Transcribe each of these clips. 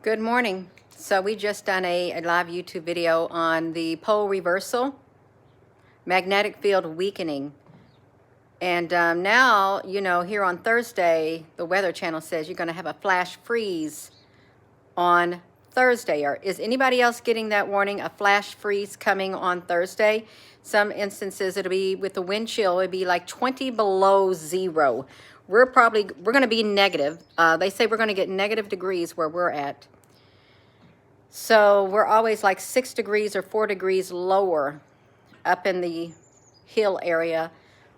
Good morning. So we just done a live YouTube video on the pole reversal, magnetic field weakening. And now, here on Thursday, the Weather Channel says you're going to have a flash freeze on Thursday. Or is anybody else getting that warning? A flash freeze coming on Thursday? Some instances it'll be with the wind chill, it'll be like 20 below zero. We're going to be negative. They say we're going to get negative degrees where we're at. So we're always like 6 degrees or 4 degrees lower up in the hill area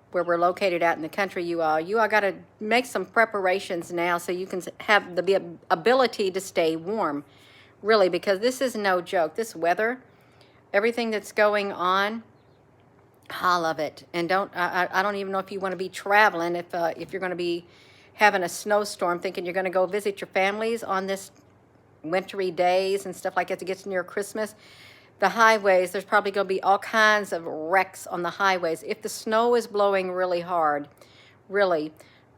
where we're located at in the country. You all got to make some preparations now so you can have the ability to stay warm, really, because this is no joke. This weather, everything that's going on, I love it. And I don't even know if you want to be traveling, if you're going to be having a snowstorm, thinking you're going to go visit your families on this wintry days and stuff like that. It gets near Christmas. The highways, there's probably going to be all kinds of wrecks on the highways. If the snow is blowing really hard, really,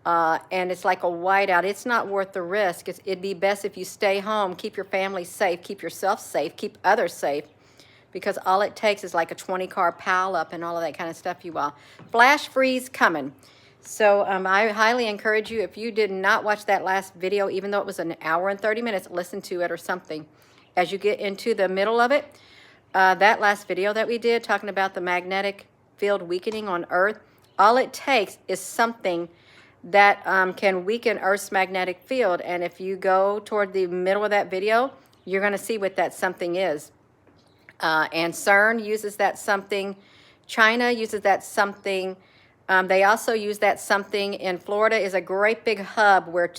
and it's like a whiteout, it's not worth the risk. It'd be best if you stay home, keep your family safe, keep yourself safe, keep others safe, because all it takes is like a 20-car pileup and all of that kind of stuff, you all. Flash freeze coming. So I highly encourage you, if you did not watch that last video, even though it was an hour and 30 minutes, listen to it or something. As you get into the middle of it, that last video that we did talking about the magnetic field weakening on Earth, all it takes is something that can weaken Earth's magnetic field. And if you go toward the middle of that video, you're going to see what that something is. And CERN uses that something. China uses that something. They also use that something in Florida. Is a great big hub where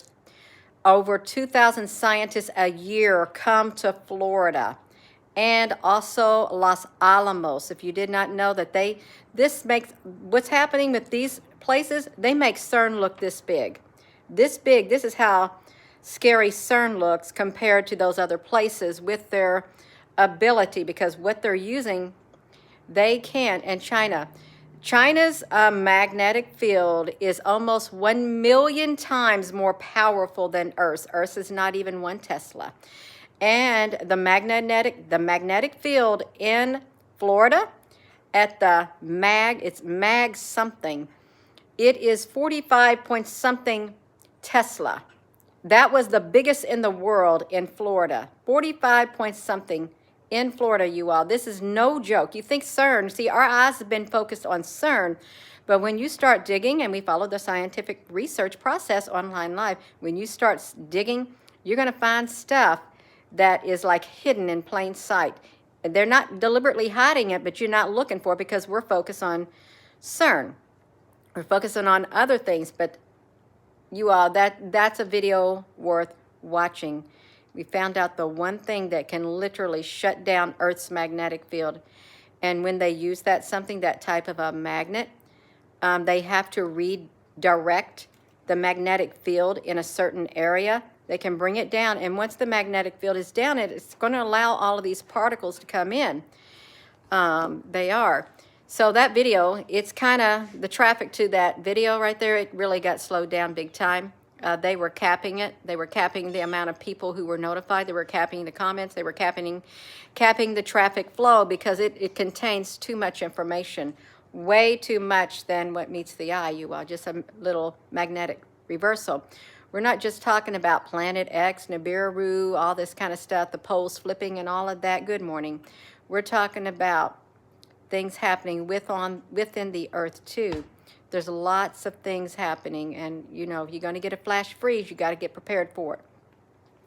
over 2,000 scientists a year come to Florida. And also Los Alamos. If you did not know that this makes, what's happening with these places, they make CERN look this big. This big. This is how scary CERN looks compared to those other places with their ability, because what they're using, they can. And China's magnetic field is almost 1 million times more powerful than Earth's. Earth's is not even 1 Tesla. And the magnetic field in Florida at the it's mag something. It is 45 point something Tesla. That was the biggest in the world in Florida. 45 point something in Florida, you all. This is no joke. You think CERN, see, our eyes have been focused on CERN, but when you start digging, and we follow the scientific research process online live, when you start digging, you're going to find stuff that is like hidden in plain sight. They're not deliberately hiding it, but you're not looking for it because we're focused on CERN. We're focusing on other things, but you all, that's a video worth watching. We found out the one thing that can literally shut down Earth's magnetic field. And when they use that type of a magnet, they have to redirect the magnetic field in a certain area. They can bring it down. And once the magnetic field is down, it's going to allow all of these particles to come in. They are. So that video, it's kind of, the traffic to that video right there, it really got slowed down big time. They were capping it. They were capping the amount of people who were notified. They were capping the comments. They were capping the traffic flow because it contains too much information, way too much than what meets the eye, you all. Just a little magnetic reversal. We're not just talking about Planet X, Nibiru, all this kind of stuff, the poles flipping and all of that. Good morning. We're talking about things happening within the Earth too. There's lots of things happening, and if you're going to get a flash freeze, you got to get prepared for it.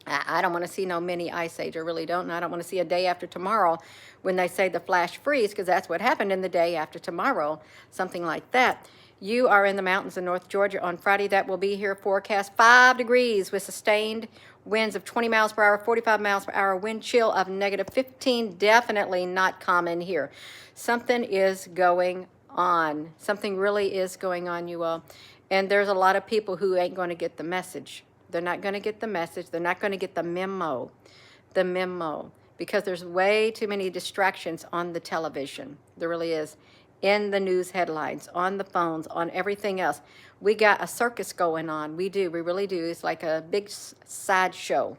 I don't want to see no mini ice age. I really don't, and I don't want to see a day after tomorrow when they say the flash freeze, because that's what happened in the day after tomorrow, something like that. You are in the mountains of North Georgia on Friday. That will be here. Forecast 5 degrees with sustained winds of 20 miles per hour, 45 miles per hour, wind chill of negative 15. Definitely not common here. Something is going on. Something really is going on, you all. And there's a lot of people who ain't going to get the message. They're not going to get the message. They're not going to get the memo. Because there's way too many distractions on the television. There really is. In the news headlines, on the phones, on everything else. We got a circus going on. We do. We really do. It's like a big sideshow.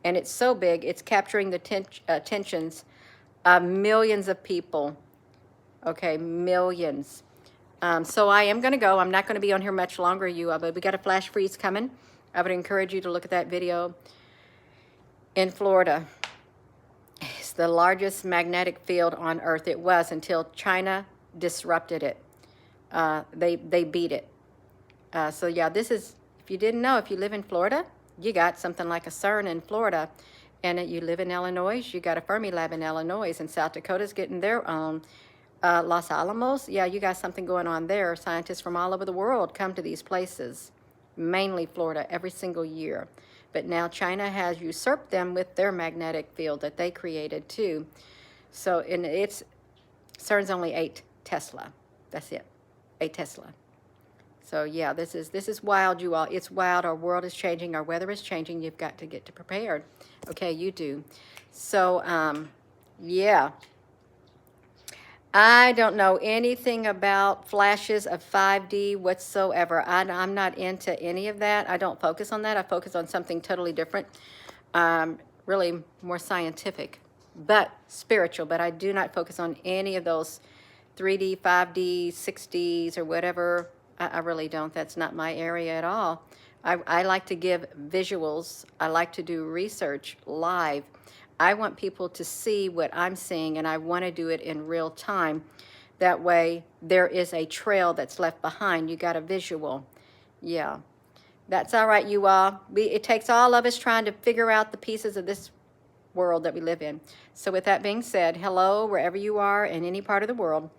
And it's so big, it's capturing the attentions of millions of people. Okay, millions. So I am going to go. I'm not going to be on here much longer, you all, but we got a flash freeze coming. I would encourage you to look at that video. In Florida, it's the largest magnetic field on Earth. It was until China disrupted it. They beat it. So yeah, this is, if you didn't know, if you live in Florida, you got something like a CERN in Florida. And you live in Illinois, you got a Fermilab in Illinois, and South Dakota's getting their own. Los Alamos, yeah, you got something going on there. Scientists from all over the world come to these places, mainly Florida, every single year. But now China has usurped them with their magnetic field that they created too. So CERN's only 8 Tesla. That's it, 8 Tesla. So yeah, this is wild, you all. It's wild. Our world is changing. Our weather is changing. You've got to get prepared. Okay, you do. So yeah. I don't know anything about flashes of 5D whatsoever. I'm not into any of that. I don't focus on that. I focus on something totally different, really more scientific, but spiritual. But I do not focus on any of those 3D, 5D, 6Ds, or whatever. I really don't. That's not my area at all. I like to give visuals. I like to do research live. I want people to see what I'm seeing, and I want to do it in real time. That way, there is a trail that's left behind. You got a visual. Yeah. That's all right, you all. It takes all of us trying to figure out the pieces of this world that we live in. So with that being said, hello, wherever you are in any part of the world.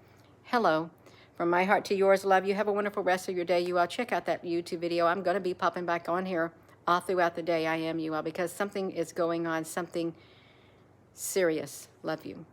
Hello. From my heart to yours, love you. Have a wonderful rest of your day, you all. Check out that YouTube video. I'm going to be popping back on here all throughout the day. I am, you all, because something is going on, something serious. Love you.